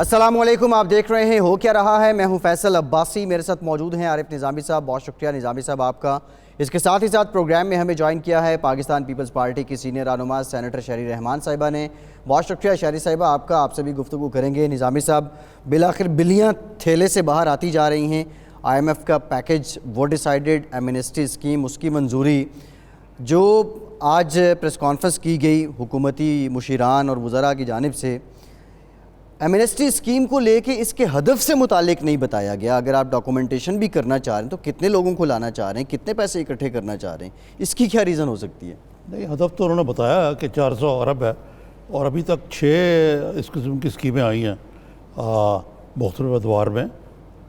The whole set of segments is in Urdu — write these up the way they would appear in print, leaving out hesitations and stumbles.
السلام علیکم، آپ دیکھ رہے ہیں ہو کیا رہا ہے۔ میں ہوں فیصل عباسی، میرے ساتھ موجود ہیں عارف نظامی صاحب۔ بہت شکریہ نظامی صاحب آپ کا۔ اس کے ساتھ ہی ساتھ پروگرام میں ہمیں جوائن کیا ہے پاکستان پیپلز پارٹی کی سینئر رہنما سینیٹر شہری رحمان صاحبہ نے۔ بہت شکریہ شہری صاحبہ آپ کا، آپ سے بھی گفتگو کریں گے۔ نظامی صاحب، بالآخر بلیاں تھیلے سے باہر آتی جا رہی ہیں۔ آئی ایم ایف کا پیکج وہ ڈیسائیڈڈ ایمنسٹی اسکیم، اس کی منظوری جو آج پریس کانفرنس کی گئی حکومتی مشیران اور وزراء کی جانب سے، ایمنسٹی اسکیم کو لے کے اس کے ہدف سے متعلق نہیں بتایا گیا۔ اگر آپ ڈاکومنٹیشن بھی کرنا چاہ رہے ہیں تو کتنے لوگوں کو لانا چاہ رہے ہیں، کتنے پیسے اکٹھے کرنا چاہ رہے ہیں، اس کی کیا ریزن ہو سکتی ہے؟ نہیں، ہدف تو انہوں نے بتایا کہ 400 ارب ہے، اور ابھی تک 6 اس قسم کی اسکیمیں آئی ہیں مختلف ادوار میں،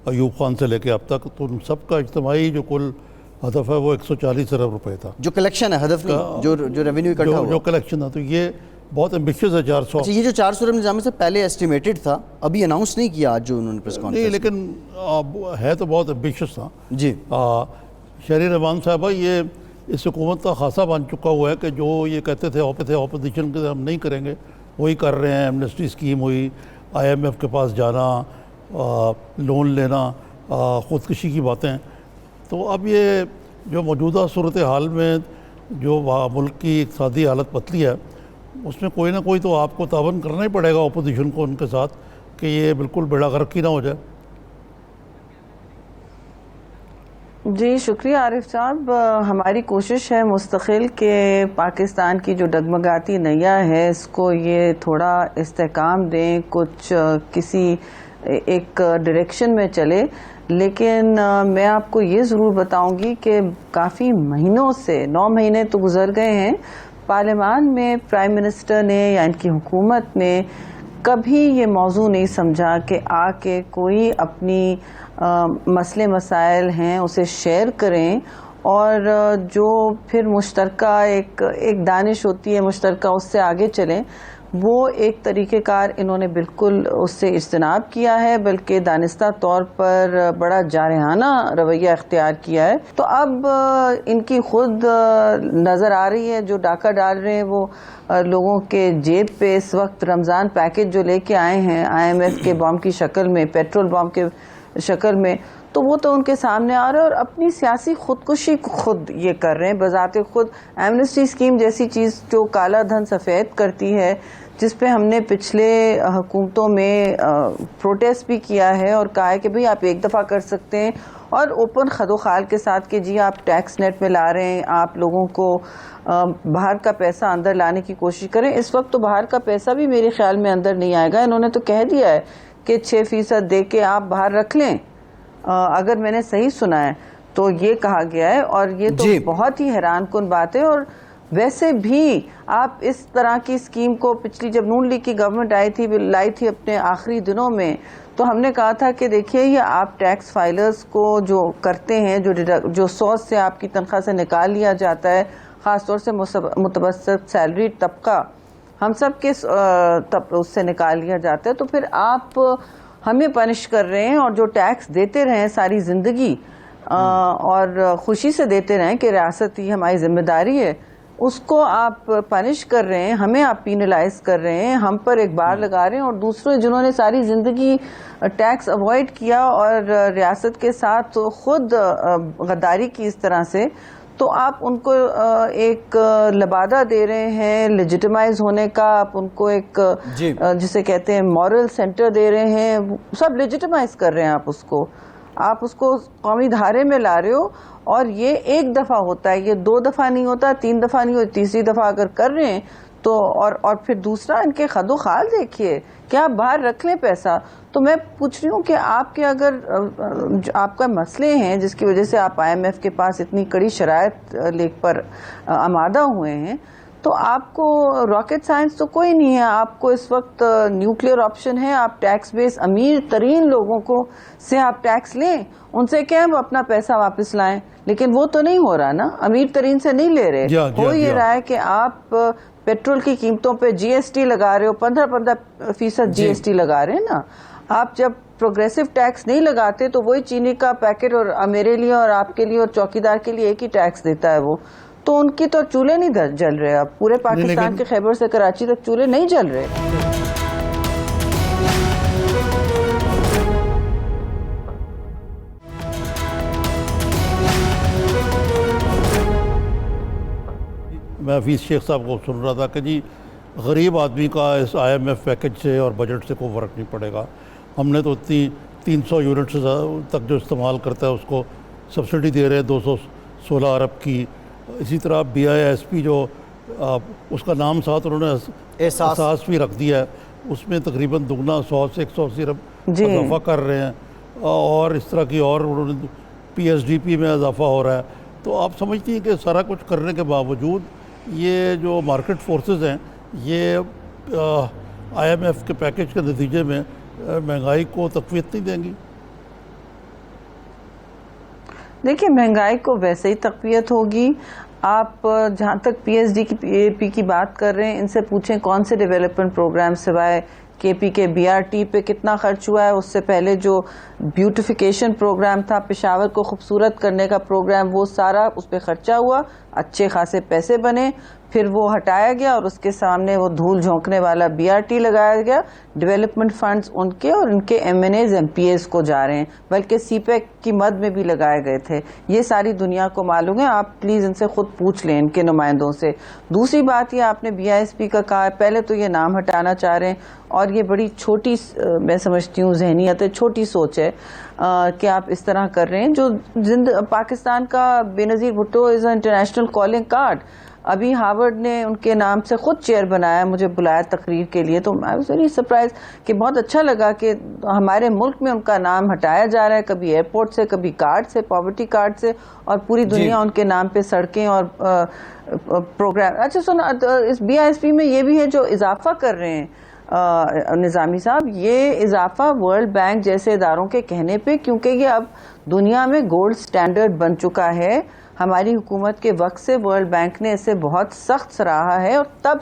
ایوب خان سے لے کے اب تک، تو ان سب کا اجتماعی جو کل ہدف ہے وہ 140 ارب روپے تھا۔ جو کلیکشن ہے، ہدف نہیں، جو ریونیو اکٹھا ہوا، جو کلیکشن تھا، تو یہ بہت ایمبیشیس ہے 400۔ اچھا، یہ جو 400 ارب نظام سے پہلے ایسٹیمیٹڈ تھا، ابھی اناؤنس نہیں کیا آج جو انہوں نے پریس کانفرنس نہیں، لیکن ہے تو بہت ایمبیشیس تھا جی۔ شہری رحمان صاحبہ، یہ اس حکومت کا خاصہ بن چکا ہوا ہے کہ جو یہ کہتے تھے اپوزیشن کے ہم نہیں کریں گے، وہی کر رہے ہیں۔ ایمنسٹی اسکیم ہوئی، آئی ایم ایف کے پاس جانا، لون لینا، خودکشی کی باتیں۔ تو اب یہ جو موجودہ صورتحال میں جو ملک کی اقتصادی حالت پتلی ہے، اس میں کوئی نہ کوئی تو آپ کو تعاون کرنا ہی پڑے گا اپوزیشن کو ان کے ساتھ، کہ یہ بالکل بیڑا غرق ہی نہ ہو جائے۔ جی شکریہ عارف صاحب۔ ہماری کوشش ہے مستقل کہ پاکستان کی جو ڈگمگاتی نیا ہے اس کو یہ تھوڑا استحکام دیں، کچھ کسی ایک ڈائریکشن میں چلے۔ لیکن میں آپ کو یہ ضرور بتاؤں گی کہ کافی مہینوں سے 9 مہینے تو گزر گئے ہیں، پارلیمان میں پرائم منسٹر نے یا ان کی حکومت نے کبھی یہ موضوع نہیں سمجھا کہ آ کے کوئی اپنی مسئلے مسائل ہیں اسے شیئر کریں، اور جو پھر مشترکہ ایک دانش ہوتی ہے مشترکہ، اس سے آگے چلیں۔ وہ ایک طریقہ کار انہوں نے بالکل اس سے اجتناب کیا ہے، بلکہ دانستہ طور پر بڑا جارحانہ رویہ اختیار کیا ہے۔ تو اب ان کی خود نظر آ رہی ہے جو ڈاکہ ڈال رہے ہیں وہ لوگوں کے جیب پہ۔ اس وقت رمضان پیکج جو لے کے آئے ہیں آئی ایم ایف کے بم کی شکل میں، پیٹرول بم کے شکل میں، تو وہ تو ان کے سامنے آ رہا ہے، اور اپنی سیاسی خودکشی کو خود یہ کر رہے ہیں بذات خود۔ ایمنسٹی اسکیم جیسی چیز جو کالا دھن سفید کرتی ہے، جس پہ ہم نے پچھلے حکومتوں میں پروٹیسٹ بھی کیا ہے اور کہا ہے کہ بھئی آپ ایک دفعہ کر سکتے ہیں، اور اوپن خد و خال کے ساتھ کہ جی آپ ٹیکس نیٹ میں لا رہے ہیں، آپ لوگوں کو باہر کا پیسہ اندر لانے کی کوشش کریں۔ اس وقت تو باہر کا پیسہ بھی میرے خیال میں اندر نہیں آئے گا۔ انہوں نے تو کہہ دیا ہے کہ 6% دے کے آپ باہر رکھ لیں، اگر میں نے صحیح سنا ہے تو یہ کہا گیا ہے، اور یہ تو بہت ہی حیران کن بات ہے۔ اور ویسے بھی آپ اس طرح کی اسکیم کو پچھلی جب نون لیگ کی گورنمنٹ لائی تھی اپنے آخری دنوں میں، تو ہم نے کہا تھا کہ دیکھیے یہ آپ ٹیکس فائلرز کو جو کرتے ہیں، جو سورس سے آپ کی تنخواہ سے نکال لیا جاتا ہے، خاص طور سے متوسط سیلری طبقہ، ہم سب کے اس سے نکال لیا جاتا ہے، تو پھر آپ ہمیں پنش کر رہے ہیں، اور جو ٹیکس دیتے رہیں ساری زندگی اور خوشی سے دیتے رہیں کہ ریاست ہی ہماری ذمہ داری ہے، اس کو آپ پنش کر رہے ہیں، ہمیں آپ پینلائز کر رہے ہیں، ہم پر ایک بار لگا رہے ہیں، اور دوسرے جنہوں نے ساری زندگی ٹیکس اوائڈ کیا اور ریاست کے ساتھ خود غداری کی اس طرح سے، تو آپ ان کو ایک لبادہ دے رہے ہیں لیجیٹمائز ہونے کا، آپ ان کو ایک جسے کہتے ہیں مورل سینٹر دے رہے ہیں، سب لیجیٹمائز کر رہے ہیں آپ اس کو قومی دھارے میں لا رہے ہو۔ اور یہ ایک دفعہ ہوتا ہے، یہ 2 دفعہ نہیں ہوتا، 3 دفعہ نہیں ہوتا، تیسری دفعہ اگر کر رہے ہیں تو اور پھر دوسرا ان کے خد و خال دیکھیے کہ آپ باہر رکھ لیں پیسہ۔ تو میں پوچھ رہی ہوں کہ آپ کے اگر آپ کا مسئلے ہیں جس کی وجہ سے آپ آئی ایم ایف کے پاس اتنی کڑی شرائط لے پر آمادہ ہوئے ہیں، تو آپ کو راکٹ سائنس تو کوئی نہیں ہے، آپ کو اس وقت نیوکلیئر آپشن ہے، آپ ٹیکس بیس امیر ترین لوگوں کو سے آپ ٹیکس لیں، ان سے کہیں وہ اپنا پیسہ واپس لائیں، لیکن وہ تو نہیں ہو رہا نا، امیر ترین سے نہیں لے رہے۔ ہو یہ رہا ہے کہ آپ پیٹرول کی قیمتوں پہ جی ایس ٹی لگا رہے ہو، 15% جی ایس ٹی لگا رہے ہیں نا۔ آپ جب پروگریسو ٹیکس نہیں لگاتے تو وہی چینی کا پیکٹ اور میرے لیے اور آپ کے لیے اور چوکیدار کے لیے ایک ہی ٹیکس دیتا ہے وہ، تو ان کی تو چولہے نہیں جل رہے، اب پورے پاکستان کے خیبر سے کراچی تک چولہے نہیں جل رہے۔ میں حفیظ شیخ صاحب کو سن رہا تھا کہ جی غریب آدمی کا اس IMF پیکج سے اور بجٹ سے کوئی فرق نہیں پڑے گا، ہم نے تو اتنی 300 یونٹ سے تک جو استعمال کرتا ہے اس کو سبسڈی دے رہے ہیں 216 ارب کی. اسی طرح BISP جو اس کا نام ساتھ انہوں نے احساس بھی رکھ دیا ہے، اس میں تقریباً دگنا 100 سے 180 ارب اضافہ کر رہے ہیں، اور اس طرح کی اور انہوں نے PSDP میں اضافہ ہو رہا ہے. تو آپ سمجھتی ہیں کہ سارا کچھ کرنے کے باوجود یہ جو مارکیٹ فورسز ہیں یہ IMF کے پیکج کے نتیجے میں مہنگائی کو تقویت نہیں دیں گی؟ دیکھیے مہنگائی کو ویسے ہی تقویت ہوگی. آپ جہاں تک PSDP کی بات کر رہے ہیں، ان سے پوچھیں کون سے ڈیولپمنٹ پروگرام سوائے KP کے BRT پہ کتنا خرچ ہوا ہے. اس سے پہلے جو بیوٹیفیکیشن پروگرام تھا، پشاور کو خوبصورت کرنے کا پروگرام، وہ سارا اس پہ خرچہ ہوا، اچھے خاصے پیسے بنے، پھر وہ ہٹایا گیا اور اس کے سامنے وہ دھول جھونکنے والا BRT لگایا گیا. ڈیولپمنٹ فنڈز ان کے اور ان کے MNAs MPAs کو جا رہے ہیں، بلکہ CPEC کی مد میں بھی لگائے گئے تھے. یہ ساری دنیا کو معلوم ہے، آپ پلیز ان سے خود پوچھ لیں ان کے نمائندوں سے. دوسری بات یہ آپ نے BISP کا کہا، پہلے تو یہ نام ہٹانا چاہ رہے ہیں، اور یہ بڑی چھوٹی میں سمجھتی ہوں ذہنیت ہے، چھوٹی سوچ ہے کہ آپ اس طرح کر رہے ہیں. جو پاکستان کا بے نظیر بھٹو از اے انٹرنیشنل کالنگ کارڈ. ابھی ہارورڈ نے ان کے نام سے خود چیئر بنایا، مجھے بلایا تقریر کے لیے، تو آئی واز ویری سرپرائز کہ بہت اچھا لگا کہ ہمارے ملک میں ان کا نام ہٹایا جا رہا ہے، کبھی ایئرپورٹ سے، کبھی کارڈ سے، پاورٹی کارڈ سے، اور پوری دنیا ان کے نام پہ سڑکیں اور پروگرام. اچھا سنا، اس BISP میں یہ بھی ہے جو اضافہ کر رہے ہیں نظامی صاحب، یہ اضافہ ورلڈ بینک جیسے اداروں کے کہنے پہ، کیونکہ یہ اب دنیا میں گولڈ سٹینڈرڈ بن چکا ہے. ہماری حکومت کے وقت سے ورلڈ بینک نے اسے بہت سخت سراہا ہے، اور تب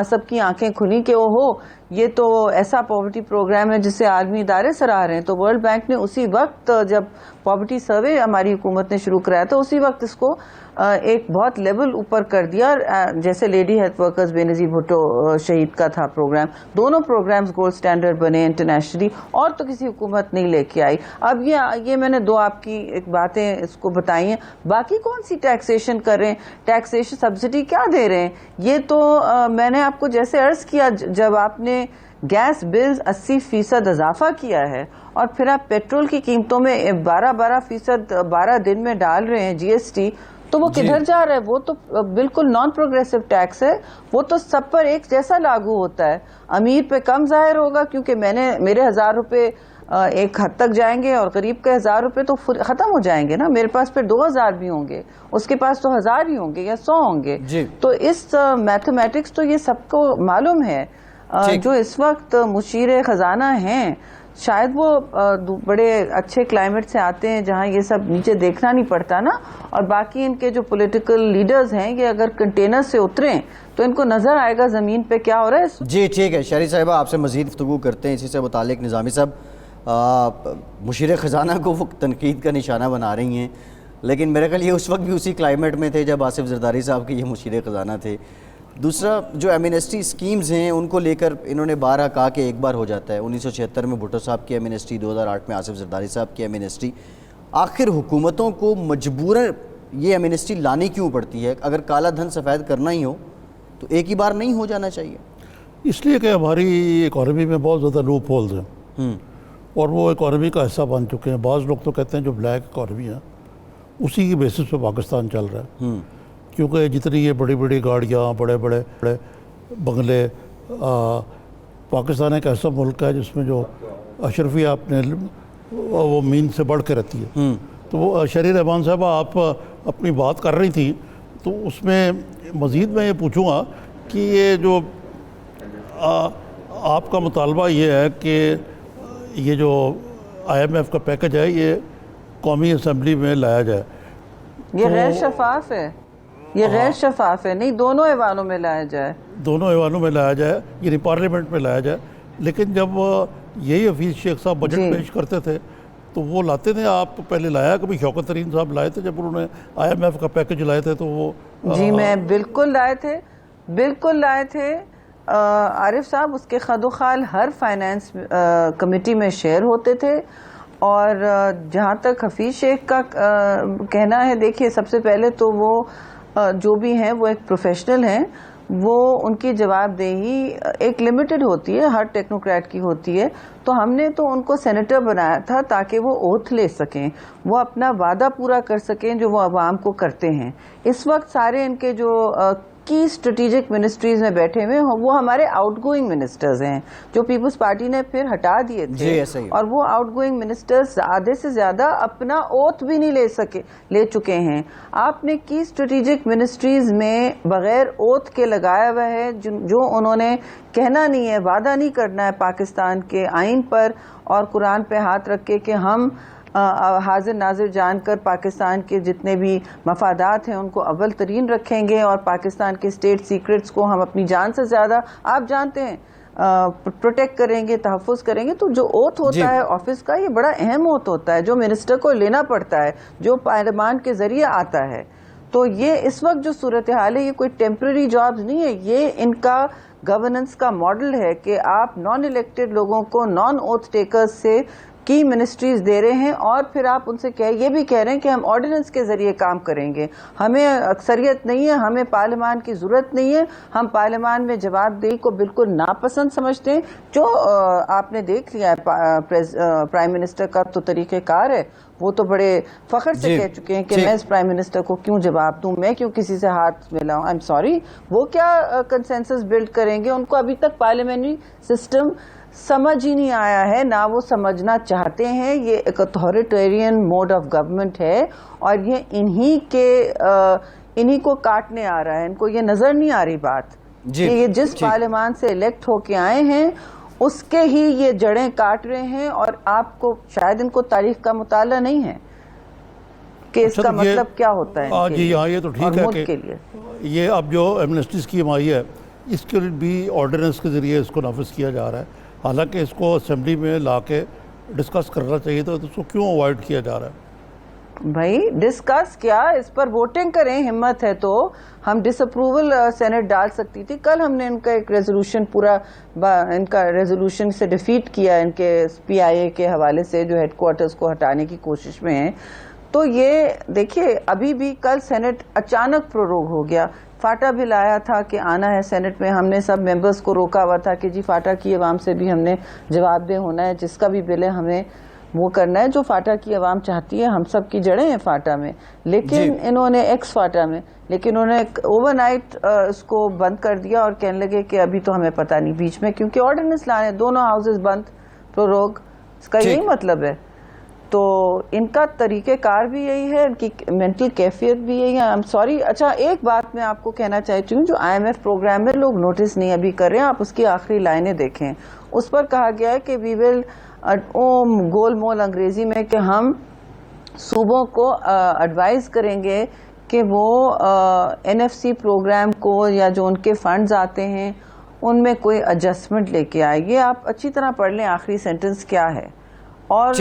سب کی آنکھیں کھلی کہ اوہو یہ تو ایسا پاورٹی پروگرام ہے جسے عالمی ادارے سراہ رہے ہیں. تو ورلڈ بینک نے اسی وقت جب پاورٹی سروے ہماری حکومت نے شروع کرایا تو اسی وقت اس کو ایک بہت لیول اوپر کر دیا. جیسے لیڈی ہیلتھ ورکرز بے نظیر بھٹو شہید کا تھا پروگرام، دونوں پروگرامز گولڈ سٹینڈرڈ بنے انٹرنیشنلی، اور تو کسی حکومت نہیں لے کے آئی. اب یہ میں نے دو آپ کی ایک باتیں اس کو بتائی ہیں. باقی کون سی ٹیکسیشن کر رہے ہیں؟ ٹیکسیشن سبسڈی کیا دے رہے ہیں؟ یہ تو میں نے آپ کو جیسے عرض کیا، جب آپ نے گیس بلز 80% اضافہ کیا ہے اور پھر آپ پیٹرول کی قیمتوں میں 12% 12 دن میں ڈال رہے ہیں GST، تو وہ کدھر جا رہا ہے؟ وہ تو بالکل نان پروگریسو ٹیکس ہے، وہ تو سب پر ایک جیسا لاگو ہوتا ہے. امیر پہ کم ظاہر ہوگا کیونکہ میرے 1000 روپے ایک حد تک جائیں گے، اور غریب کا 1000 روپے تو ختم ہو جائیں گے نا. میرے پاس پھر 2000 بھی ہوں گے، اس کے پاس تو 1000 ہی ہوں گے یا 100 ہوں گے. تو اس میتھمیٹکس تو یہ سب کو معلوم ہے. جو اس وقت مشیر خزانہ ہیں، شاید وہ بڑے اچھے کلائمیٹ سے آتے ہیں جہاں یہ سب نیچے دیکھنا نہیں پڑتا نا، اور باقی ان کے جو پولیٹیکل لیڈرز ہیں یہ اگر کنٹینر سے اتریں تو ان کو نظر آئے گا زمین پہ کیا ہو رہا ہے. جی ٹھیک ہے شہری صاحبہ، آپ سے مزید گفتگو کرتے ہیں اسی سے متعلق. نظامی صاحب، مشیر خزانہ کو وہ تنقید کا نشانہ بنا رہی ہیں، لیکن میرے خیال یہ اس وقت بھی اسی کلائمیٹ میں تھے جب آصف زرداری صاحب کے یہ مشیر خزانہ تھے. دوسرا، جو ایمنسٹی اسکیمز ہیں ان کو لے کر انہوں نے بارہا کہا کہ ایک بار ہو جاتا ہے. 1976 میں بھٹو صاحب کی ایمنسٹی، 2008 میں آصف زرداری صاحب کی ایمنسٹی. آخر حکومتوں کو مجبوراً یہ ایمنسٹی لانی کیوں پڑتی ہے؟ اگر کالا دھن سفید کرنا ہی ہو تو ایک ہی بار نہیں ہو جانا چاہیے؟ اس لیے کہ ہماری اکانومی میں بہت زیادہ لوپ ہولز ہیں، اور وہ اکانومی کا حصہ بن چکے ہیں. بعض لوگ تو کہتے ہیں جو بلیک اکانومی ہے اسی کی بیسس پہ پاکستان چل رہا ہے، کیونکہ جتنی یہ بڑی بڑی گاڑیاں، بڑے بڑے بنگلے، پاکستان ایک ایسا ملک ہے جس میں جو اشرفیہ اپنے وہ مین سے بڑھ کے رہتی ہے. تو وہ شہری رحمان صاحبہ، آپ اپنی بات کر رہی تھی، تو اس میں مزید میں یہ پوچھوں گا کہ یہ جو آپ کا مطالبہ یہ ہے کہ یہ جو IMF کا پیکج ہے یہ قومی اسمبلی میں لایا جائے. یہ غیر شفاف ہے، یہ غیر شفاف ہے. نہیں، دونوں ایوانوں میں لایا جائے، دونوں ایوانوں میں لایا جائے، یعنی پارلیمنٹ میں لایا جائے. لیکن جب یہی حفیظ شیخ صاحب بجٹ پیش کرتے تھے تو وہ لاتے تھے. آپ پہلے لایا کبھی؟ شوکت ترین صاحب لائے تھے جب انہوں نے IMF کا پیکج لائے تھے تو وہ جی میں بالکل لائے تھے، بالکل لائے تھے. عارف صاحب اس کے خد و خال ہر فائنانس کمیٹی میں شیئر ہوتے تھے. اور جہاں تک حفیظ شیخ کا کہنا ہے، دیکھیے سب سے پہلے تو وہ جو بھی ہیں وہ ایک پروفیشنل ہیں، وہ ان کی جواب دہی ایک لمیٹڈ ہوتی ہے، ہر ٹیکنوکریٹ کی ہوتی ہے. تو ہم نے تو ان کو سینیٹر بنایا تھا تاکہ وہ اوتھ لے سکیں، وہ اپنا وعدہ پورا کر سکیں جو وہ عوام کو کرتے ہیں. اس وقت سارے ان کے جو کی اسٹریٹجک منسٹریز میں بیٹھے ہوئے وہ ہمارے آؤٹ گوئنگ منسٹرز ہیں جو پیپلز پارٹی نے پھر ہٹا دیے تھے، اور وہ آؤٹ گوئنگ منسٹرز آدھے سے زیادہ اپنا اوتھ بھی نہیں لے چکے ہیں. آپ نے کی اسٹریٹجک منسٹریز میں بغیر اوتھ کے لگایا ہوا ہے، جو انہوں نے کہنا نہیں ہے، وعدہ نہیں کرنا ہے پاکستان کے آئین پر اور قرآن پہ ہاتھ رکھ کے کہ ہم حاضر ناظر جان کر پاکستان کے جتنے بھی مفادات ہیں ان کو اول ترین رکھیں گے، اور پاکستان کے اسٹیٹ سیکرٹس کو ہم اپنی جان سے زیادہ آپ جانتے ہیں پروٹیکٹ کریں گے، تحفظ کریں گے. تو جو اوتھ ہوتا ہے آفس کا، یہ بڑا اہم اوتھ ہوتا ہے جو منسٹر کو لینا پڑتا ہے، جو پارلیمان کے ذریعے آتا ہے. تو یہ اس وقت جو صورتحال ہے، یہ کوئی ٹیمپرری جابز نہیں ہے، یہ ان کا گورننس کا ماڈل ہے کہ آپ نان الیکٹڈ لوگوں کو نان اوتھ ٹیکرز سے کی منسٹریز دے رہے ہیں، اور پھر آپ ان سے یہ بھی کہہ رہے ہیں کہ ہم آرڈیننس کے ذریعے کام کریں گے. ہمیں اکثریت نہیں ہے، ہمیں پارلیمان کی ضرورت نہیں ہے، ہم پارلیمان میں جواب دہی کو بالکل ناپسند سمجھتے ہیں. جو آپ نے دیکھ لیا ہے پرائم منسٹر کا تو طریقہ کار ہے، وہ تو بڑے فخر سے کہہ چکے ہیں کہ میں اس پرائم منسٹر کو کیوں جواب دوں، میں کیوں کسی سے ہاتھ ملاؤں. آئی ایم سوری، وہ کیا کنسنسس بلڈ کریں گے؟ ان کو ابھی تک پارلیمنٹری سسٹم سمجھ ہی نہیں آیا ہے، نہ وہ سمجھنا چاہتے ہیں. یہ ایک اتھارٹیرین موڈ آف گورنمنٹ ہے، اور یہ انہی کو کاٹنے آ رہا ہے. ان کو یہ نظر نہیں آ رہی بات کہ یہ جس پارلیمان سے الیکٹ ہو کے آئے ہیں اس کے ہی یہ جڑیں کاٹ رہے ہیں. اور آپ کو شاید ان کو تاریخ کا مطالعہ نہیں ہے کہ اس کا مطلب کیا ہوتا ہے. جی ہاں، یہ تو ٹھیک ہے کہ یہ اب جو ایمنسٹی اسکیم آئی ہے اس کے بھی آرڈیننس کے ذریعے اس کو نافذ کیا جا رہا ہے. حالانکہ اس کو اسمبلی میں لا کے ڈسکس کرنا چاہیے تھا، تو اس کو کیوں اوائڈ کیا جا رہا ہے؟ بھائی ڈسکس کیا، اس پر ووٹنگ کریں، ہمت ہے تو ہم ڈس اپروول سینٹ ڈال سکتی تھی. کل ہم نے ان کا ایک ریزولوشن ان کا ریزولوشن سے ڈیفیٹ کیا ان کے پی آئی اے کے حوالے سے جو ہیڈ کوارٹرز کو ہٹانے کی کوشش میں ہیں. تو یہ دیکھیے ابھی بھی کل سینٹ اچانک پروروگ ہو گیا. فاٹا بل آیا تھا کہ آنا ہے سینٹ میں، ہم نے سب ممبرز کو روکا ہوا تھا کہ جی فاٹا کی عوام سے بھی ہم نے جواب دہ ہونا ہے، جس کا بھی بل ہے ہمیں وہ کرنا ہے جو فاٹا کی عوام چاہتی ہے. ہم سب کی جڑیں ہیں فاٹا میں، لیکن انہوں نے ایکس فاٹا میں، لیکن انہوں نے اوور نائٹ اس کو بند کر دیا اور کہنے لگے کہ ابھی تو ہمیں پتہ نہیں بیچ میں، کیونکہ آرڈیننس لانے دونوں ہاؤسز بند، پروروگ، اس کا یہی مطلب ہے. تو ان کا طریقہ کار بھی یہی ہے، ان کی مینٹل کیفیت بھی یہی ہے. I am sorry. اچھا ایک بات میں آپ کو کہنا چاہتی ہوں، جو آئی ایم ایف پروگرام میں لوگ نوٹس نہیں ابھی کر رہے ہیں، آپ اس کی آخری لائنیں دیکھیں. اس پر کہا گیا ہے کہ وی ول گول مول انگریزی میں کہ ہم صوبوں کو ایڈوائز کریں گے کہ وہ این ایف سی پروگرام کو یا جو ان کے فنڈز آتے ہیں ان میں کوئی ایڈجسٹمنٹ لے کے آئے. یہ آپ اچھی طرح پڑھ لیں آخری سینٹنس کیا ہے. اور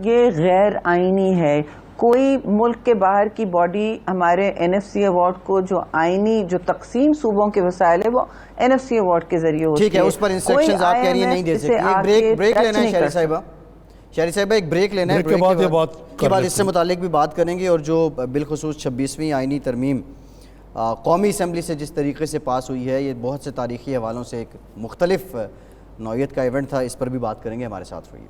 یہ غیر آئینی ہے. کوئی ملک کے باہر کی باڈی ہمارے این ایف سی ایوارڈ کو جو آئینی جو تقسیم صوبوں کے وسائل ہے وہ این ایف سی ایوارڈ کے ذریعے ہوتی ہے. ٹھیک ہے، اس پر انسٹرکشنز آپ کہہ رہی ہیں نہیں دے سکتی. ایک بریک لینا ہے شہری صاحبہ، ایک بریک لینا ہے. بریک کے بعد اس سے متعلق بھی بات کریں گے. اور جو بالخصوص 26ویں آئینی ترمیم قومی اسمبلی سے جس طریقے سے پاس ہوئی ہے، یہ بہت سے تاریخی حوالوں سے ایک مختلف نوعیت کا ایونٹ تھا. اس پر بھی بات کریں گے. ہمارے ساتھ رہیے.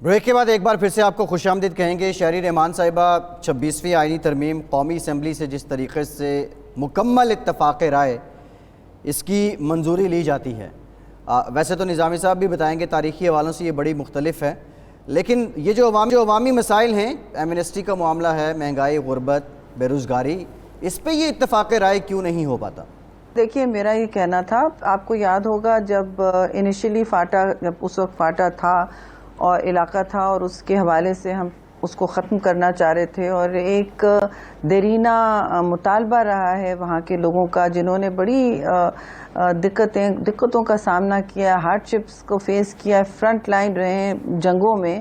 بریک کے بعد ایک بار پھر سے آپ کو خوش آمدید کہیں گے. شہری رحمان صاحبہ، 26ویں آئینی ترمیم قومی اسمبلی سے جس طریقے سے مکمل اتفاق رائے اس کی منظوری لی جاتی ہے، ویسے تو نظامی صاحب بھی بتائیں گے تاریخی حوالوں سے یہ بڑی مختلف ہے، لیکن یہ جو عوامی مسائل ہیں، ایمنسٹی کا معاملہ ہے، مہنگائی، غربت، بے روزگاری، اس پہ یہ اتفاق رائے کیوں نہیں ہو پاتا؟ دیکھیے میرا یہ کہنا تھا، آپ کو یاد ہوگا جب انیشلی جب اس وقت فاٹا تھا اور علاقہ تھا اور اس کے حوالے سے ہم اس کو ختم کرنا چاہ رہے تھے، اور ایک دیرینہ مطالبہ رہا ہے وہاں کے لوگوں کا جنہوں نے بڑی دقتوں کا سامنا کیا، ہارڈ شپس کو فیس کیا، فرنٹ لائن رہے ہیں جنگوں میں،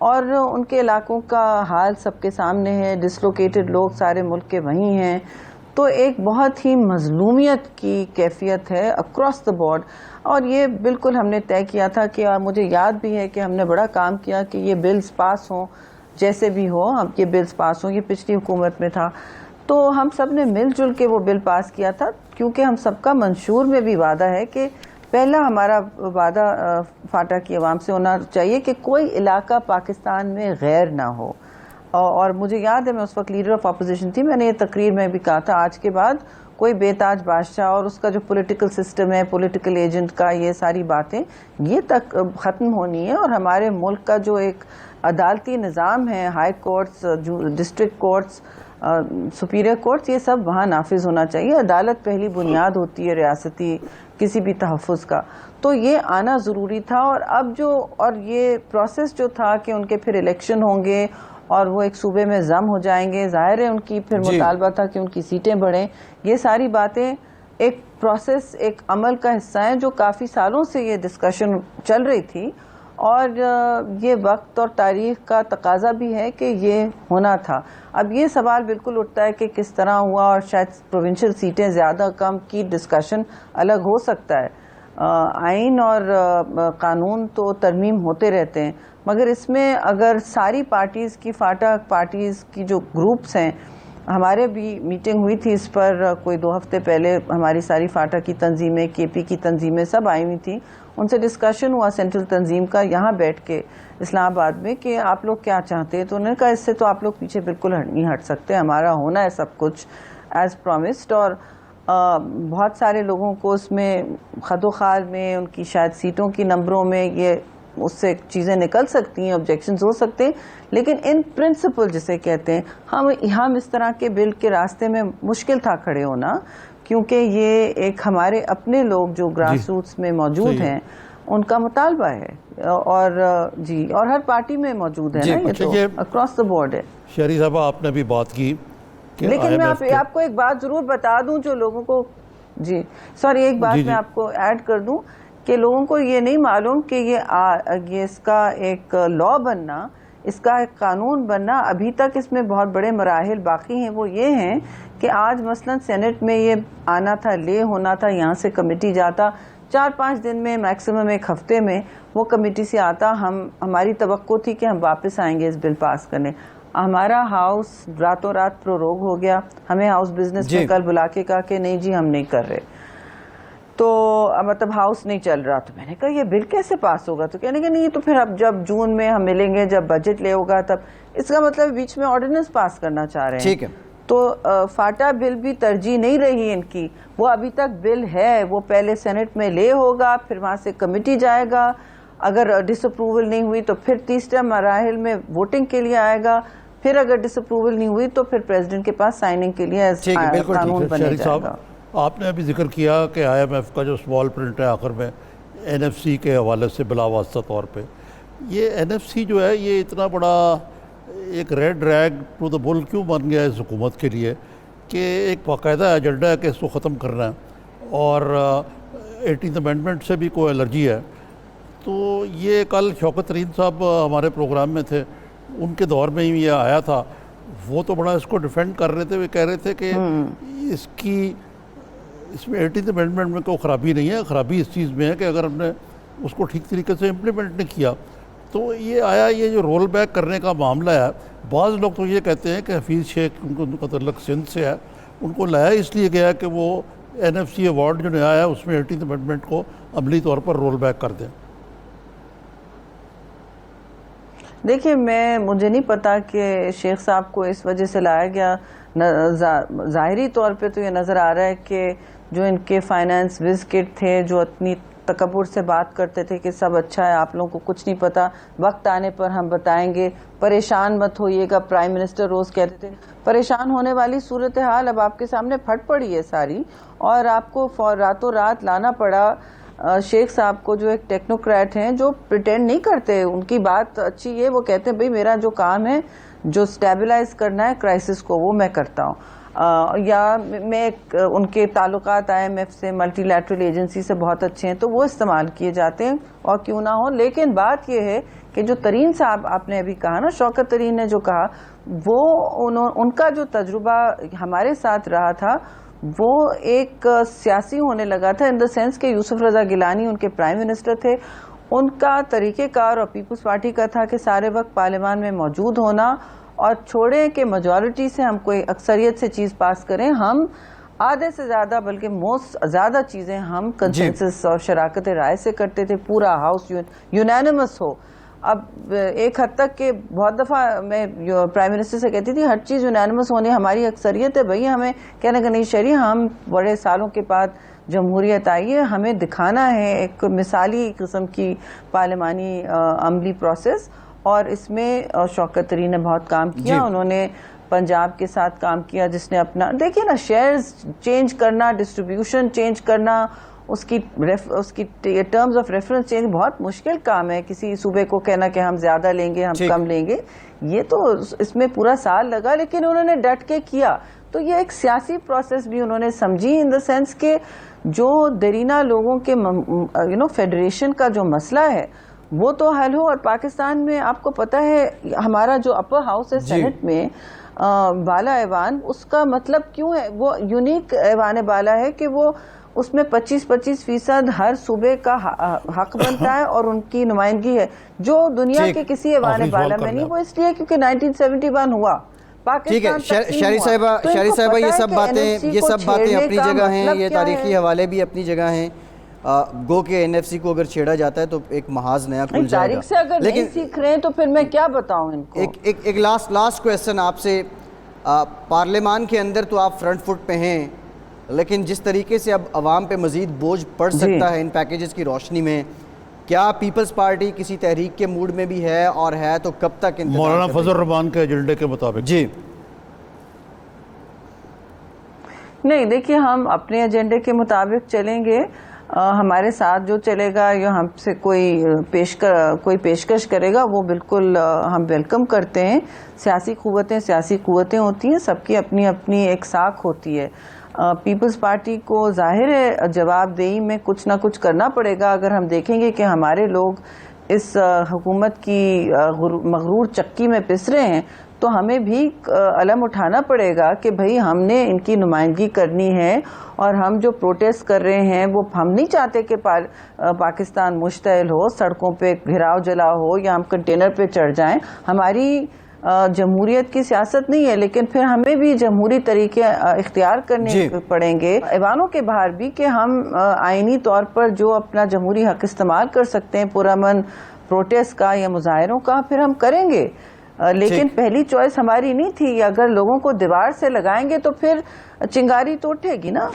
اور ان کے علاقوں کا حال سب کے سامنے ہے. ڈسلوکیٹڈ لوگ سارے ملک کے وہیں ہیں. تو ایک بہت ہی مظلومیت کی کیفیت ہے اکراس دا بورڈ. اور یہ بالکل ہم نے طے کیا تھا کہ مجھے یاد بھی ہے کہ ہم نے بڑا کام کیا کہ یہ بلز پاس ہوں جیسے بھی ہو, اب یہ بلز پاس ہوں. یہ پچھلی حکومت میں تھا تو ہم سب نے مل جل کے وہ بل پاس کیا تھا, کیونکہ ہم سب کا منشور میں بھی وعدہ ہے کہ پہلا ہمارا وعدہ فاٹا کی عوام سے ہونا چاہیے کہ کوئی علاقہ پاکستان میں غیر نہ ہو. اور مجھے یاد ہے میں اس وقت لیڈر آف اپوزیشن تھی, میں نے یہ تقریر میں بھی کہا تھا آج کے بعد کوئی بے تاج بادشاہ اور اس کا جو پولیٹیکل سسٹم ہے, پولیٹیکل ایجنٹ کا, یہ ساری باتیں یہ تک ختم ہونی ہے. اور ہمارے ملک کا جو ایک عدالتی نظام ہے, high courts, district courts, superior courts, یہ سب وہاں نافذ ہونا چاہیے. عدالت پہلی بنیاد ہوتی ہے ریاستی کسی بھی تحفظ کا, تو یہ آنا ضروری تھا. اور یہ پروسیس جو تھا کہ ان کے پھر الیکشن ہوں گے اور وہ ایک صوبے میں ضم ہو جائیں گے, ظاہر ہے ان کی پھر مطالبہ تھا کہ ان کی سیٹیں بڑھیں. یہ ساری باتیں ایک پروسیس, ایک عمل کا حصہ ہیں جو کافی سالوں سے یہ ڈسکشن چل رہی تھی, اور یہ وقت اور تاریخ کا تقاضا بھی ہے کہ یہ ہونا تھا. اب یہ سوال بالکل اٹھتا ہے کہ کس طرح ہوا, اور شاید پروونشل سیٹیں زیادہ کم کی ڈسکشن الگ ہو سکتا ہے. آئین اور قانون تو ترمیم ہوتے رہتے ہیں, مگر اس میں اگر ساری پارٹیز کی, فاٹا پارٹیز کی جو گروپس ہیں, ہمارے بھی میٹنگ ہوئی تھی اس پر کوئی 2 ہفتے پہلے, ہماری ساری فاٹا کی تنظیمیں, کے پی کی تنظیمیں سب آئی ہوئی تھیں, ان سے ڈسکشن ہوا سینٹرل تنظیم کا یہاں بیٹھ کے اسلام آباد میں کہ آپ لوگ کیا چاہتے ہیں. تو انہوں نے کہا اس سے تو آپ لوگ پیچھے بالکل نہیں ہٹ سکتے, ہمارا ہونا ہے سب کچھ ایز پرومسڈ. اور بہت سارے لوگوں کو اس میں خد و خال میں, ان کی شاید سیٹوں کی نمبروں میں یہ اس سے چیزیں نکل سکتی ہیں, آبجیکشنز ہو سکتے ہیں, لیکن ان پرنسپل جسے کہتے ہیں, ہم اس طرح کے بل کے راستے میں مشکل تھا کھڑے ہونا, کیونکہ یہ ایک ہمارے اپنے لوگ جو گراس روٹس میں موجود ہیں ان کا مطالبہ ہے, اور اور ہر پارٹی میں موجود ہے نا, یہ تو اکراس دا بورڈ ہے. شہری صاحبہ آپ نے بھی بات کی, لیکن میں آپ کو ایک بات ضرور بتا دوں جو لوگوں کو, ایک بات میں آپ کو ایڈ کر دوں کہ لوگوں کو یہ نہیں معلوم کہ یہ اس کا ایک لا بننا, اس کا ایک قانون بننا, ابھی تک اس میں بہت بڑے مراحل باقی ہیں. وہ یہ ہیں کہ آج مثلا سینٹ میں یہ آنا تھا, لے ہونا تھا, یہاں سے کمیٹی جاتا 4-5 دن میں, میکسیمم 1 ہفتے میں وہ کمیٹی سے آتا. ہماری توقع تھی کہ ہم واپس آئیں گے اس بل پاس کرنے. ہمارا ہاؤس راتوں رات پروروگ ہو گیا, ہمیں ہاؤس بزنس میں کل بلا کے کہا کہ نہیں جی ہم نہیں کر رہے, تو مطلب ہاؤس نہیں چل رہا. تو میں نے کہا یہ بل کیسے پاس ہوگا, تو کہنے کہ نہیں تو پھر اب جب جون میں ہم ملیں گے, جب بجٹ لے ہوگا تب. اس کا مطلب بیچ میں آرڈیننس پاس کرنا چاہ رہے ہیں. ٹھیک ہے, تو فاٹا بل بھی ترجیح نہیں رہی ان کی, وہ ابھی تک بل ہے, وہ پہلے سینٹ میں لے ہوگا, پھر وہاں سے کمیٹی جائے گا, اگر ڈس اپروول نہیں ہوئی تو پھر تیسرے مراحل میں ووٹنگ کے لیے آئے گا, پھر اگر ڈس اپروول نہیں ہوئی تو پھر پریزیڈنٹ کے پاس سائننگ کے لیے قانون بنے جائے گا. آپ نے ابھی ذکر کیا کہ آئی ایم ایف کا جو اسمال پرنٹ ہے آخر میں این ایف سی کے حوالے سے بلا واسطہ طور پہ, یہ این ایف سی جو ہے یہ اتنا بڑا ایک ریڈ ریگ ٹو دا بل کیوں بن گیا اس حکومت کے لیے کہ ایک باقاعدہ ایجنڈا ہے کہ اس کو ختم کرنا ہے, اور 18th امینڈمنٹ سے بھی کوئی الرجی ہے. تو یہ کل شوکت ترین صاحب ہمارے پروگرام میں تھے, ان کے دور میں ہی یہ آیا تھا, وہ تو بڑا اس کو ڈیفینڈ کر رہے تھے. وہ کہہ رہے تھے کہ اس میں 18th امینڈمنٹ میں کوئی خرابی نہیں ہے, خرابی اس چیز میں ہے کہ اگر ہم نے اس کو ٹھیک طریقے سے امپلیمنٹ نہیں کیا تو یہ جو رول بیک کرنے کا معاملہ ہے. بعض لوگ تو یہ کہتے ہیں کہ حفیظ شیخ ان کا تعلق سندھ سے ہے, ان کو لایا اس لیے گیا کہ وہ این ایف سی ایوارڈ جو نیا ہے اس میں 18th امینڈمنٹ کو عملی طور پر رول بیک کر دیں. دیکھیے مجھے نہیں پتا کہ شیخ صاحب کو اس وجہ سے لایا گیا. ظاہری طور پہ تو یہ نظر آ رہا ہے کہ جو ان کے فائنانس وزکٹ تھے, جو اتنی تکبر سے بات کرتے تھے کہ سب اچھا ہے, آپ لوگوں کو کچھ نہیں پتا, وقت آنے پر ہم بتائیں گے, پریشان مت ہوئیے گا, پرائم منسٹر روز کہتے تھے. پریشان ہونے والی صورتحال اب آپ کے سامنے پھٹ پڑی ہے ساری, اور آپ کو راتوں رات لانا پڑا شیخ صاحب کو, جو ایک ٹیکنوکریٹ ہیں, جو پریٹینڈ نہیں کرتے. ان کی بات اچھی ہے, وہ کہتے ہیں بھئی میرا جو کام ہے, جو سٹیبلائز کرنا ہے کرائسس کو, وہ میں کرتا ہوں. یا میں ان کے تعلقات IMF سے ملٹی لیٹرل ایجنسی سے بہت اچھے ہیں تو وہ استعمال کیے جاتے ہیں اور کیوں نہ ہو. لیکن بات یہ ہے کہ جو ترین صاحب آپ نے ابھی کہا نا، شوکت ترین نے جو کہا، وہ ان کا جو تجربہ ہمارے ساتھ رہا تھا وہ ایک سیاسی ہونے لگا تھا، ان دا سینس کہ یوسف رضا گیلانی ان کے پرائم منسٹر تھے. ان کا طریقہ کار اور پیپلز پارٹی کا تھا کہ سارے وقت پارلیمان میں موجود ہونا اور چھوڑیں کہ میجورٹی سے ہم کوئی اکثریت سے چیز پاس کریں. ہم آدھے سے زیادہ بلکہ موسٹ زیادہ چیزیں ہم کنسنسس اور شراکت رائے سے کرتے تھے، پورا ہاؤس یونینمس ہو. اب ایک حد تک کہ بہت دفعہ میں پرائم منسٹر سے کہتی تھی ہر چیز یونینمس ہونی ہماری اکثریت ہے. بھئی ہمیں کہنے کا نہیں شہری، ہم بڑے سالوں کے بعد جمہوریت آئی ہے، ہمیں دکھانا ہے ایک مثالی قسم کی پارلیمانی عملی پروسیس، اور اس میں شوکت ترین نے بہت کام کیا. انہوں نے پنجاب کے ساتھ کام کیا جس نے اپنا دیکھیے نا شیئرز چینج کرنا، ڈسٹریبیوشن چینج کرنا، اس کی ٹرمز آف ریفرنس چینج بہت مشکل کام ہے. کسی صوبے کو کہنا کہ ہم زیادہ لیں گے، ہم کم لیں گے، یہ تو اس میں پورا سال لگا، لیکن انہوں نے ڈٹ کے کیا. تو یہ ایک سیاسی پروسیس بھی انہوں نے سمجھی، ان دا سینس کہ جو دیرینہ لوگوں کے فیڈریشن کا جو مسئلہ ہے وہ تو حل ہو. اور پاکستان میں آپ کو پتہ ہے ہمارا جو اپر ہاؤس ہے سینٹ میں بالا ایوان، اس کا مطلب کیوں ہے وہ یونیک ایوان بالا ہے کہ وہ اس میں 25% ہر صوبے کا حق بنتا ہے اور ان کی نمائندگی ہے، جو دنیا کے کسی ایوان بالا میں نہیں. وہ اس لیے کیونکہ 1971 ہوا ٹھیک ہے. شہری صاحبہ یہ سب باتیں اپنی جگہ ہیں، یہ تاریخی حوالے بھی اپنی جگہ ہیں. گو کہ NFC کو اگر چھیڑا جاتا ہے تو ایک محاذ نیا کھل جائے گا. تاریخ سے اگر نہیں سیکھ رہے ہیں تو پھر میں کیا بتاؤں ان کو. ایک لاسٹ کویسچن آپ سے. پارلیمان کے اندر تو آپ فرنٹ فٹ پہ ہیں، لیکن جس طریقے سے اب عوام پہ مزید بوجھ پڑ سکتا ہے ان پیکیجز کی روشنی میں، کیا پیپلز پارٹی کسی تحریک کے موڈ میں بھی ہے، اور ہے تو کب تک؟ مولانا فضل الرحمان کے ایجنڈے کے مطابق جی نہیں، دیکھیے ہم اپنے ایجنڈے کے مطابق چلیں گے. ہمارے ساتھ جو چلے گا یا ہم سے کوئی پیشکش کرے گا وہ بالکل ہم ویلکم کرتے ہیں. سیاسی قوتیں ہوتی ہیں، سب کی اپنی اپنی ایک ساکھ ہوتی ہے. پیپلز پارٹی کو ظاہر ہے جواب دہی میں کچھ نہ کچھ کرنا پڑے گا. اگر ہم دیکھیں گے کہ ہمارے لوگ اس حکومت کی مغرور چکی میں پس رہے ہیں تو ہمیں بھی علم اٹھانا پڑے گا کہ بھئی ہم نے ان کی نمائندگی کرنی ہے، اور ہم جو پروٹیسٹ کر رہے ہیں وہ ہم نہیں چاہتے کہ پاکستان مشتعل ہو، سڑکوں پہ گھراؤ جلا ہو یا ہم کنٹینر پہ چڑھ جائیں. ہماری جمہوریت کی سیاست نہیں ہے، لیکن پھر ہمیں بھی جمہوری طریقے اختیار کرنے پڑیں گے ایوانوں کے باہر بھی، کہ ہم آئینی طور پر جو اپنا جمہوری حق استعمال کر سکتے ہیں پرامن پروٹیسٹ کا یا مظاہروں کا، پھر ہم کریں گے. لیکن پہلی چوائس ہماری نہیں تھی. اگر لوگوں کو دیوار سے لگائیں گے تو پھر چنگاری تو اٹھے گی نا.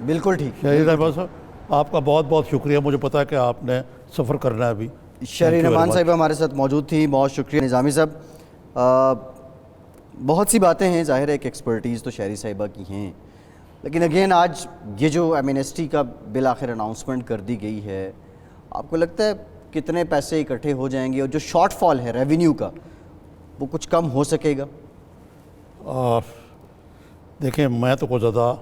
بالکل ٹھیک. شہری صاحب آپ کا بہت بہت شکریہ. مجھے پتا ہے کہ آپ نے سفر کرنا ہے ابھی. شہری رحمان صاحب ہمارے ساتھ موجود تھی، بہت شکریہ. نظامی صاحب، بہت سی باتیں ہیں، ظاہر ہے ایک ایکسپرٹیز تو شہری صاحبہ کی ہیں، لیکن اگین آج یہ جو ایمنسٹی کا بالآخر اناؤنسمنٹ کر دی گئی ہے، آپ کو لگتا ہے کتنے پیسے اکٹھے ہو جائیں گے، اور جو شارٹ فال ہے ریونیو کا وہ کچھ کم ہو سکے گا؟ دیکھیں میں تو کوئی زیادہ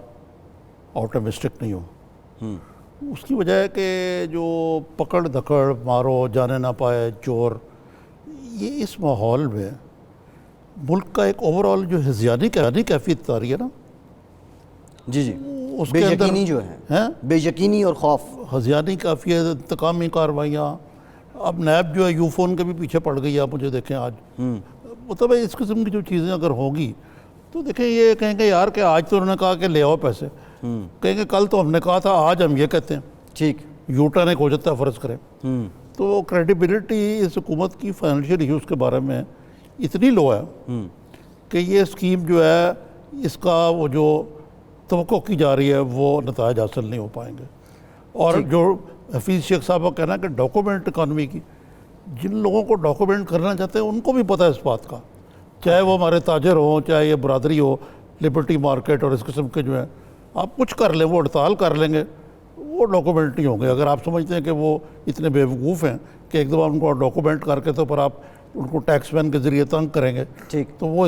آپٹمسٹک نہیں ہوں. اس کی وجہ ہے کہ جو پکڑ دھکڑ مارو جانے نہ پائے چور، یہ اس ماحول میں ملک کا ایک اوور آل جو ہذیانی کیفیت آ رہی ہے نا، جی اس بے کے یقینی جو ہے، بے یقینی اور خوف، ہذیانی کیفیت، انتقامی کارروائیاں. اب نیب جو ہے یو فون کے بھی پیچھے پڑ گئی. آپ مجھے دیکھیں آج مطلب اس قسم کی جو چیزیں اگر ہوگی تو دیکھیں یہ کہیں گے یار کہ آج تو انہوں نے کہا کہ لے آؤ پیسے، کہیں گے کل تو ہم نے کہا تھا، آج ہم یہ کہتے ہیں. ٹھیک، یوٹرن ایک ہو جاتا ہے فرض کریں. تو کریڈیبلٹی اس حکومت کی فائنینشیل ایشوز کے بارے میں اتنی لو ہے کہ یہ اسکیم جو ہے اس کا وہ جو توقع کی جا رہی ہے وہ نتائج حاصل نہیں ہو پائیں گے. اور جو حفیظ شیخ صاحب کا کہنا ہے کہ ڈاکومنٹ اکانومی کی، جن لوگوں کو ڈاکومنٹ کرنا چاہتے ہیں ان کو بھی پتہ ہے اس بات کا، چاہے وہ ہمارے تاجر ہوں، چاہے یہ برادری ہو، لبرٹی مارکیٹ اور اس قسم کے جو ہیں، آپ کچھ کر لیں، وہ ہڑتال کر لیں گے، وہ ڈاکومنٹ نہیں ہوں گے. اگر آپ سمجھتے ہیں کہ وہ اتنے بے وقوف ہیں کہ ایک دفعہ ان کو ڈاکومنٹ کر کے تو پر آپ ان کو ٹیکس مین کے ذریعے تنگ کریں گے، تو وہ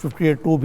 58(2)B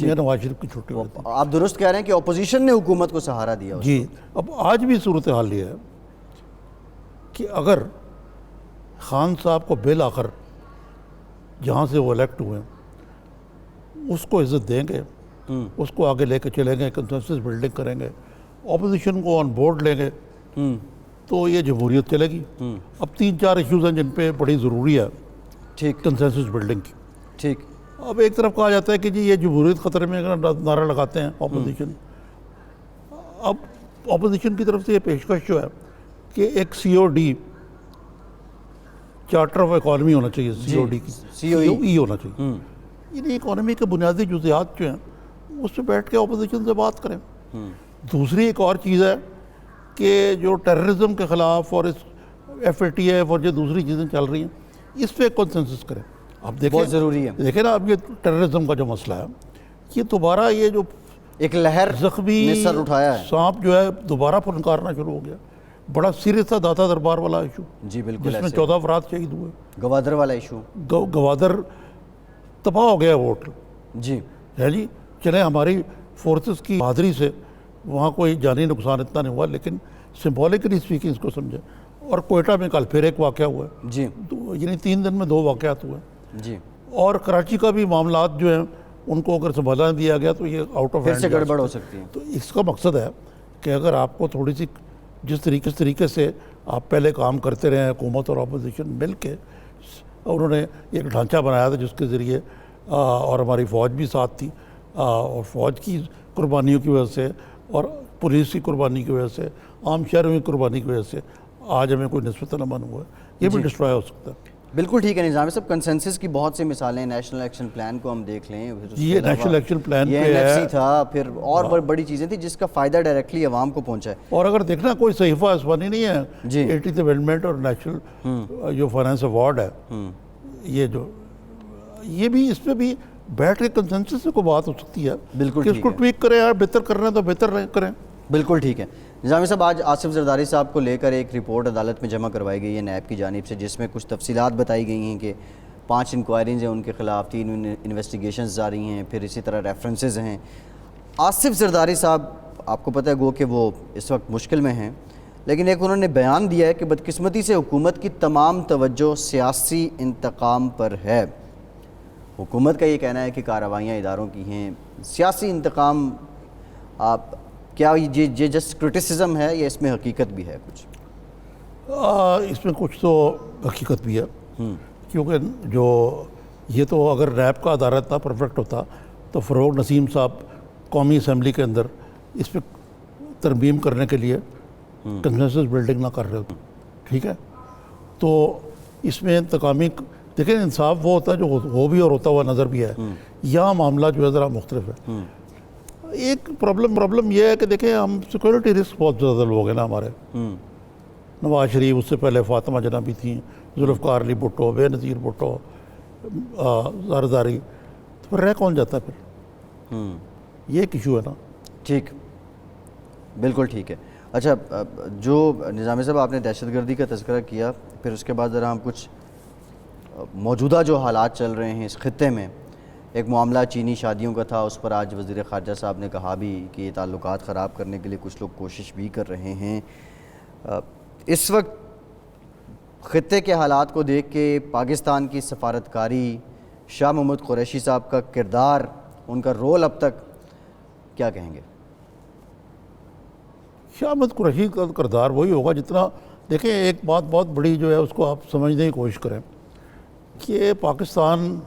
میاں نواز شریف کی چھٹی ہوئی تھی. آپ درست کہہ رہے ہیں کہ اپوزیشن نے حکومت کو سہارا دیا. جی اب آج بھی صورتحال یہ ہے کہ اگر خان صاحب کو بالآخر جہاں سے وہ الیکٹ ہوئے اس کو عزت دیں گے, اس کو آگے لے کے چلیں گے, کنسنسس بلڈنگ کریں گے, اپوزیشن کو آن بورڈ لیں گے, تو یہ جمہوریت چلے گی. اب 3-4 ایشوز ہیں جن پہ بڑی ضروری ہے ٹھیک کنسنسس بلڈنگ کی. ٹھیک. اب ایک طرف کہا جاتا ہے کہ جی یہ جمہوریت خطرے میں نعرہ لگاتے ہیں اپوزیشن. اب اپوزیشن کی طرف سے یہ پیشکش جو ہے کہ ایک COD چارٹر آف اکانومی ہونا چاہیے, COD کی COE ہونا چاہیے. یعنی اکانومی کے بنیادی جزیات جو ہیں اس پہ بیٹھ کے اپوزیشن سے بات کریں. دوسری ایک اور چیز ہے کہ جو ٹیررزم کے خلاف اور اس FATF اور جو دوسری چیزیں چل رہی ہیں اس پہ کنسنسس کریں. اب دیکھیں بہت ضروری ہے. دیکھیں نا, اب یہ ٹیررزم کا جو مسئلہ ہے یہ دوبارہ یہ جو ایک لہر زخمی نے سر اٹھایا ہے. سانپ جو ہے دوبارہ پھنکارنا شروع ہو گیا. بڑا سیریس تھا داتا دربار والا ایشو, جی بالکل, جس میں 14 افراد شہید ہوئے. گوادر والا ایشو. گوادر تباہ ہو گیا ووٹ. جی ہے جی, چلیں ہماری فورسز کی بہادری سے وہاں کوئی جانی نقصان اتنا نہیں ہوا, لیکن سمبولکلی اسپیکنگ اس کو سمجھے. اور کوئٹہ میں کل پھر ایک واقعہ ہوا ہے. جی یعنی 3 دن میں 2 واقعات ہوئے. جی. اور کراچی کا بھی معاملات جو ہیں ان کو اگر سنبھالا نہ دیا گیا تو یہ آؤٹ آف پھر ہینڈ سے گڑبڑ ہو سکتی ہے. تو اس کا مقصد ہے کہ اگر آپ کو تھوڑی سی جس طریقے سے آپ پہلے کام کرتے رہے ہیں, حکومت اور اپوزیشن مل کے, انہوں نے ایک ڈھانچہ بنایا تھا جس کے ذریعے اور ہماری فوج بھی ساتھ تھی, اور فوج کی قربانیوں کی وجہ سے اور پولیس کی قربانی کی وجہ سے, عام شہروں کی قربانی کی وجہ سے آج ہمیں کوئی نسبتاً امن ہوا ہے. یہ بھی ڈسٹرائے ہو سکتا ہے. بالکل ٹھیک ہے نظامی صاحب. کنسنسس کی بہت سی مثالیں, نیشنل ایکشن پلان کو ہم دیکھ لیں, یہ نیشنل ایکشن پلان یہ پہ ہے, NFC تھا, پھر اور بڑی چیزیں تھیں جس کا فائدہ ڈائریکٹلی عوام کو پہنچا ہے. اور اگر دیکھنا کوئی صحیفہ اسوانی نہیں ہے, جی 80th امینڈمنٹ اور نیشنل جو فائنانس ایوارڈ ہے, یہ بھی اس پہ بھی بیٹھ کے کنسنسس سے کوئی بات ہو سکتی ہے. بالکل کہ اس کو ٹویک کریں یار, بہتر کرنا ہے تو بہتر کریں. بالکل ٹھیک ہے نظامی صاحب. آج آصف زرداری صاحب کو لے کر ایک رپورٹ عدالت میں جمع کروائی گئی ہے نیب کی جانب سے, جس میں کچھ تفصیلات بتائی گئی ہیں کہ 5 انکوائریز ہیں ان کے خلاف, 3 انویسٹیگیشنز جاری ہیں, پھر اسی طرح ریفرنسز ہیں. آصف زرداری صاحب آپ کو پتہ ہے گو کہ وہ اس وقت مشکل میں ہیں, لیکن ایک انہوں نے بیان دیا ہے کہ بدقسمتی سے حکومت کی تمام توجہ سیاسی انتقام پر ہے. حکومت کا یہ کہنا ہے کہ کارروائیاں اداروں کی ہیں, سیاسی انتقام. آپ کیا یہ جسٹ کرٹیسزم ہے یا اس میں حقیقت بھی ہے کچھ؟ اس میں کچھ تو حقیقت بھی ہے, کیونکہ جو یہ تو اگر نیب کا ادارہ اتنا پرفیکٹ ہوتا تو فروغ نسیم صاحب قومی اسمبلی کے اندر اس پہ ترمیم کرنے کے لیے کنسنسس بلڈنگ نہ کر رہے ہوتے. ٹھیک ہے, تو اس میں انتقامی دیکھیں انصاف وہ ہوتا ہے جو ہو بھی اور ہوتا ہوا نظر بھی ہے. یہاں معاملہ جو ہے ذرا مختلف ہے. ایک پرابلم یہ ہے کہ دیکھیں ہم سیکورٹی رسک بہت زیادہ لوگ ہیں نا ہمارے. نواز شریف, اس سے پہلے فاطمہ جنابی تھیں, ذوالفقار علی بھٹو, بے نظیر بھٹو, زرداری, تو پھر رہ کون جاتا ہے پھر؟ یہ ایک ایشو ہے نا. ٹھیک, بالکل ٹھیک ہے. اچھا, جو نظامی صاحب آپ نے دہشت گردی کا تذکرہ کیا, پھر اس کے بعد ذرا ہم کچھ موجودہ جو حالات چل رہے ہیں اس خطے میں. ایک معاملہ چینی شادیوں کا تھا, اس پر آج وزیر خارجہ صاحب نے کہا بھی کہ یہ تعلقات خراب کرنے کے لیے کچھ لوگ کوشش بھی کر رہے ہیں. اس وقت خطے کے حالات کو دیکھ کے پاکستان کی سفارتکاری, شاہ محمود قریشی صاحب کا کردار, ان کا رول اب تک کیا کہیں گے؟ شاہ محمود قریشی کا کردار وہی ہوگا جتنا, دیکھیں ایک بات بہت بڑی جو ہے اس کو آپ سمجھنے کی کوشش کریں کہ پاکستان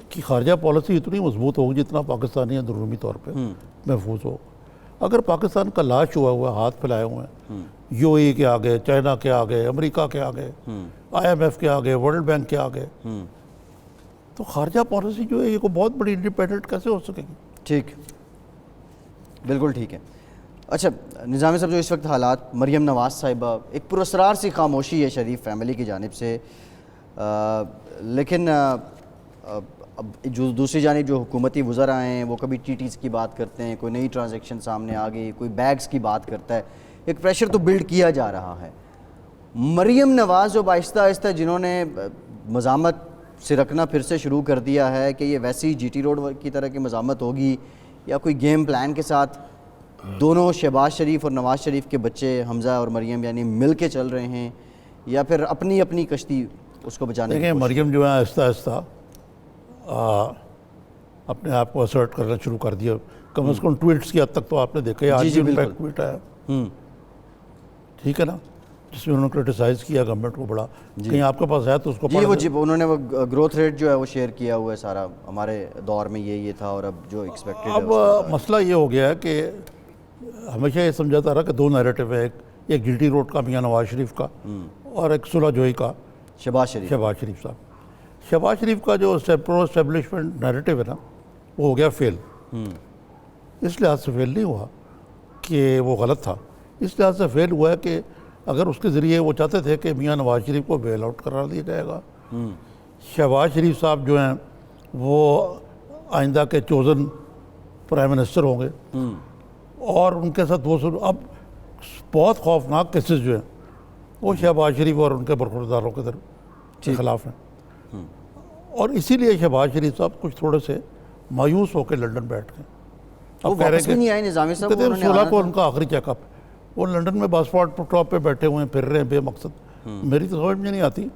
کی خارجہ پالیسی اتنی مضبوط ہوگی جتنا پاکستانی اندرونی طور پہ محفوظ ہو. اگر پاکستان کا لاش ہوا ہوا ہے, ہاتھ پھیلائے ہوئے ہیں, UAE کے آگے, چائنا کے آگے, امریکہ کے آگے, IMF کے آگے, ورلڈ بینک کے آگے, تو خارجہ پالیسی جو ہے یہ کوئی بہت بڑی انڈیپینڈنٹ کیسے ہو سکے گی؟ ٹھیک, بالکل ٹھیک ہے. اچھا نظامی صاحب, جو اس وقت حالات, مریم نواز صاحبہ, ایک پراسرار سی خاموشی ہے شریف فیملی کی جانب سے, لیکن جو دوسری جانب جو حکومتی وزراء ہیں وہ کبھی TTs کی بات کرتے ہیں, کوئی نئی ٹرانزیکشن سامنے آ گئی, کوئی بیگز کی بات کرتا ہے. ایک پریشر تو بلڈ کیا جا رہا ہے. مریم نواز جو آہستہ آہستہ جنہوں نے مزاحمت سرکنا پھر سے شروع کر دیا ہے کہ یہ ویسی جی ٹی روڈ کی طرح کی مزاحمت ہوگی یا کوئی گیم پلان کے ساتھ دونوں شہباز شریف اور نواز شریف کے بچے حمزہ اور مریم یعنی مل کے چل رہے ہیں یا پھر اپنی اپنی کشتی اس کو بچانے دیکھیں مریم جو ہے آہستہ آہستہ اپنے آپ کو اسرٹ کرنا شروع کر دیا. کم از کم ٹویٹس کی حد تک تو آپ نے دیکھا ہے. آج بھی ان کا ایک ٹویٹ آیا, ٹھیک ہے نا, جس میں انہوں نے کرٹیسائز کیا گورنمنٹ کو بڑا. کہیں آپ کے پاس ہے تو اس کو انہوں نے وہ گروتھ ریٹ جو ہے وہ شیئر کیا ہوا ہے سارا, ہمارے دور میں یہ تھا اور اب جو ایکسپیکٹڈ ہے. اب مسئلہ یہ ہو گیا ہے کہ ہمیشہ یہ سمجھاتا رہا کہ دو نیریٹو ہے, ایک جی ٹی روڈ کا میاں نواز شریف کا اور ایک صلح جوئی کا شہباز شریف صاحب. شہباز شریف کا جو پرو اسٹیبلشمنٹ نیریٹو ہے نا وہ ہو گیا فیل. اس لحاظ سے فیل نہیں ہوا کہ وہ غلط تھا, اس لحاظ سے فیل ہوا ہے کہ اگر اس کے ذریعے وہ چاہتے تھے کہ میاں نواز شریف کو بیل آؤٹ کرا دیا جائے گا, شہباز شریف صاحب جو ہیں وہ آئندہ کے چوزن پرائم منسٹر ہوں گے اور ان کے ساتھ وہ اب بہت خوفناک کیسز جو ہیں وہ شہباز شریف اور ان کے برخورداروں کے خلاف ہیں. اور اسی لیے شہباز شریف صاحب کچھ تھوڑے سے مایوس ہو کے لنڈن بیٹھ گئے. اب کہہ رہے ہیں نظامی صاحب کہ 16 کو ان کا آخری چیک اپ, وہ لنڈن میں باسپورٹ ٹاپ پہ بیٹھے ہوئے ہیں, پھر رہے ہیں بے مقصد. میری تو سمجھ میں نہیں آتی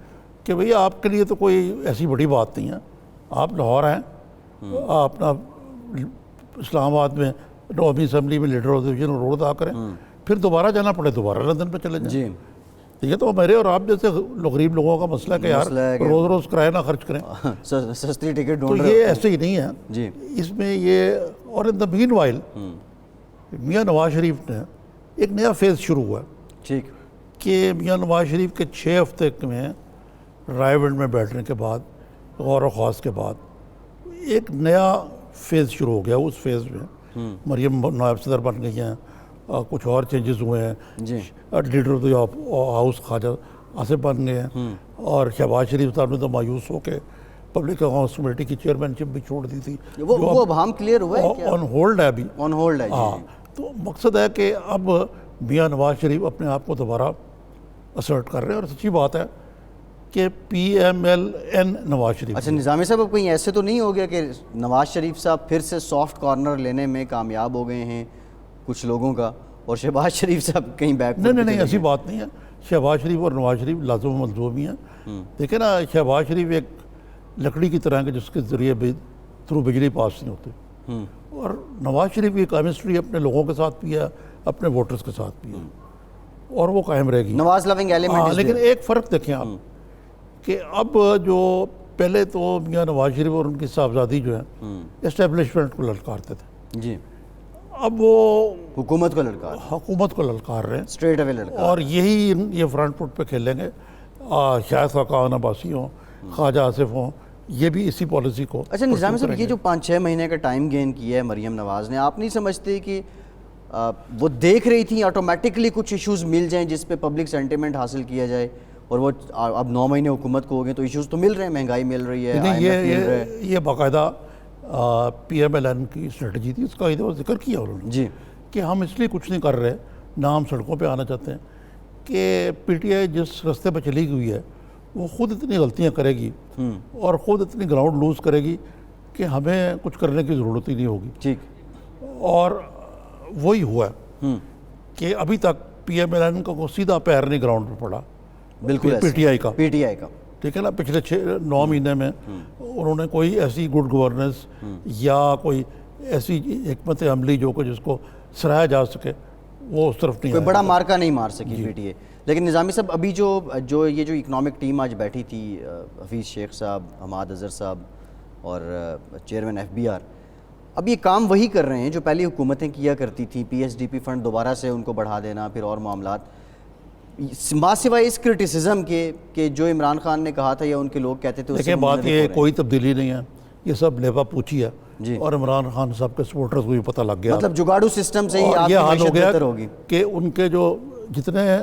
کہ بھئی آپ کے لیے تو کوئی ایسی بڑی بات نہیں ہے, آپ لاہور ہیں, آپ اپنا اسلام آباد میں قومی اسمبلی میں لیڈر اپوزیشن روڈ ادا کریں, پھر دوبارہ جانا پڑے دوبارہ لندن پہ چلے جائیں. یہ تو میرے اور آپ جیسے غریب لوگوں کا مسئلہ ہے کہ یار روز روز کرایہ نہ خرچ کریں, سستی ٹکٹ تو یہ ایسے ہی نہیں ہے. اس میں یہ اور ان دا مین وائل میاں نواز شریف نے ایک نیا فیز شروع ہوا ہے کہ میاں نواز شریف کے 6 ہفتے میں رائے ونڈ میں بیٹھنے کے بعد غور و خوض کے بعد ایک نیا فیز شروع ہو گیا. اس فیز میں مریم نائب صدر بن گئی ہیں, کچھ اور چینجز ہوئے ہیں, لیڈر آف دی ہاؤس خواجہ آصف بن گئے ہیں, اور شہباز شریف صاحب نے تو مایوس ہو کے پبلک اکاؤنٹس کمیٹی کی چیئرمین شپ بھی چھوڑ دی تھی, وہ اب ہم کلیئر ہوا ہے کیا؟ آن ہولڈ ہے ابھی, آن ہولڈ ہے. ہاں, تو مقصد ہے کہ اب میاں نواز شریف اپنے آپ کو دوبارہ اسرٹ کر رہے ہیں, اور سچی بات ہے کہ P M L N Nawaz Sharif. اچھا نظامی صاحب, اب کہیں ایسے تو نہیں ہو گیا کہ نواز شریف صاحب پھر سے سافٹ کارنر لینے میں کامیاب ہو گئے ہیں کچھ لوگوں کا, اور شہباز شریف صاحب کہیں بیک؟ نہیں, ایسی بات نہیں ہے. شہباز شریف اور نواز شریف لازم و ملزوم ہی ہیں. دیکھیں نا, شہباز شریف ایک لکڑی کی طرح کے جس کے ذریعے تھرو بجلی پاس نہیں ہوتے, اور نواز شریف کی کیمسٹری اپنے لوگوں کے ساتھ بھی ہے, اپنے ووٹرز کے ساتھ بھی ہے, اور وہ قائم رہے گی. نواز لونگ ایلیمنٹ. لیکن ایک فرق دیکھیں آپ کہ اب جو پہلے تو میاں نواز شریف اور ان کی صاحبزادی جو ہیں اسٹیبلشمنٹ کو للکارتے تھے, اب وہ حکومت کو للکار رہے ہیں, اسٹریٹ اوے للکار, اور یہی یہ فرنٹ فٹ پہ کھیلیں گے. شاید خاقان عباسی ہوں, خواجہ آصف ہوں, یہ بھی اسی پالیسی کو. اچھا نظامی صاحب, یہ جو 5-6 مہینے کا ٹائم گین کیا ہے مریم نواز نے, آپ نہیں سمجھتے کہ وہ دیکھ رہی تھیں آٹومیٹکلی کچھ ایشوز مل جائیں جس پہ پبلک سینٹیمنٹ حاصل کیا جائے, اور وہ اب 9 مہینے حکومت کو ہو گئے تو ایشوز تو مل رہے ہیں, مہنگائی مل رہی ہے, یہ باقاعدہ پی ایم ایل این کی اسٹریٹجی تھی, اس کا ذکر کیا انہوں نے کہ ہم اس لیے کچھ نہیں کر رہے نہ ہم سڑکوں پہ آنا چاہتے ہیں کہ پی ٹی آئی جس راستے پہ چلی گئی ہے وہ خود اتنی غلطیاں کرے گی اور خود اتنی گراؤنڈ لوز کرے گی کہ ہمیں کچھ کرنے کی ضرورت ہی نہیں ہوگی. اور وہی ہوا ہے کہ ابھی تک پی ایم ایل این کا سیدھا پیر نہیں گراؤنڈ پہ پڑا, بالکل پی ٹی آئی کا, ٹھیک ہے نا. پچھلے 9 مہینے میں انہوں نے کوئی ایسی گڈ گورننس یا کوئی ایسی حکمت عملی جو کہ جس کو سراہا جا سکے وہ اس طرف نہیں, کوئی بڑا مارکا نہیں مار سکی پی ٹی اے. لیکن نظامی صاحب, ابھی جو یہ جو اکنامک ٹیم آج بیٹھی تھی, حفیظ شیخ صاحب, حماد اظہر صاحب اور چیئرمین ایف بی آر, اب یہ کام وہی کر رہے ہیں جو پہلی حکومتیں کیا کرتی تھیں. P S D P fund دوبارہ سے ان کو بڑھا دینا, پھر اور معاملات, ماں سوائے اس کرٹیسزم کے کہ جو عمران خان نے کہا تھا یا ان کے لوگ کہتے تھے. دیکھیں بات یہ کوئی تبدیلی نہیں ہے, یہ سب لیپا پوچھی ہے, اور عمران خان صاحب کے سپورٹرز کو بھی پتہ لگ گیا, مطلب جگاڑو سسٹم سے ہی آپ یہ کی حال ہو معیشت گیا بہتر ہوگی کہ ان کے جو جتنے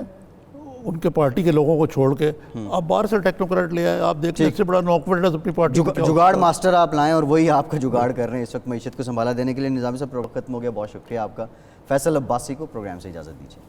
ان کے پارٹی کے لوگوں کو چھوڑ کے آپ باہر سے ٹیکنوکریٹ لے آئے. آپ دیکھیں اس سے بڑا نوکویٹنس اپنی پارٹی جگاڑ ماسٹر آپ لائیں اور وہی آپ کا جگاڑ کر رہے ہیں اس وقت معیشت کو سنبھالا دینے کے لیے. نظامی صاحب ختم ہو گیا, بہت شکریہ آپ کا. فیصل عباسی کو پروگرام سے اجازت دیجیے.